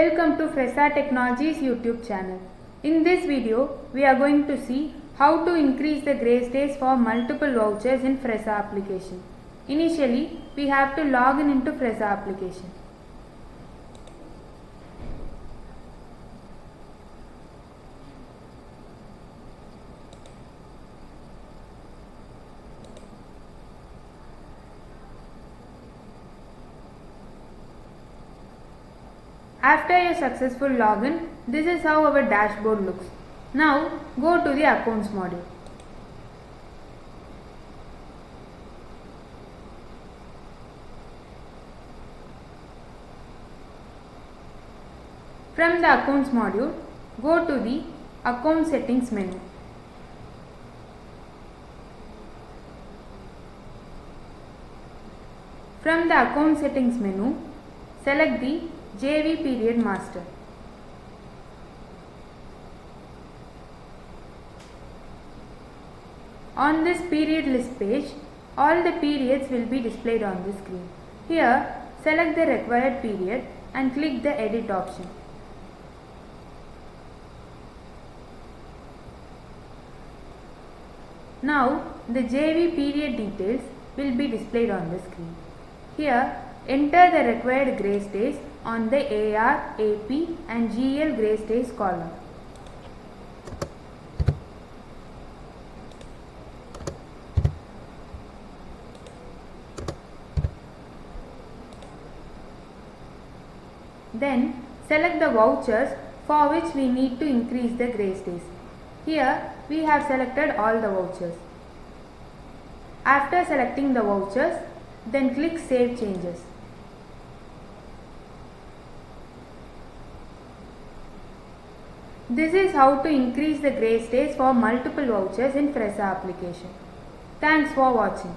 Welcome to Fresa Technologies YouTube channel. In this video, we are going to see how to increase the grace days for multiple vouchers in Fresa Application. Initially, we have to log in into Fresa Application. After a successful login, this is how our dashboard looks. Now go to the Accounts module. From the Accounts module, go to the Account Settings menu. From the Account Settings menu, select the JV Period Master. On this period list page, all the periods will be displayed on the screen. Here, select the required period and click the Edit option. Now, the JV period details will be displayed on the screen. Here, enter the required grace days on the AR, AP and GL grace days column. Then select the vouchers for which we need to increase the grace days. Here we have selected all the vouchers. After selecting the vouchers, then click Save Changes. This is how to increase the grace days for multiple vouchers in Fresa Application. Thanks for watching.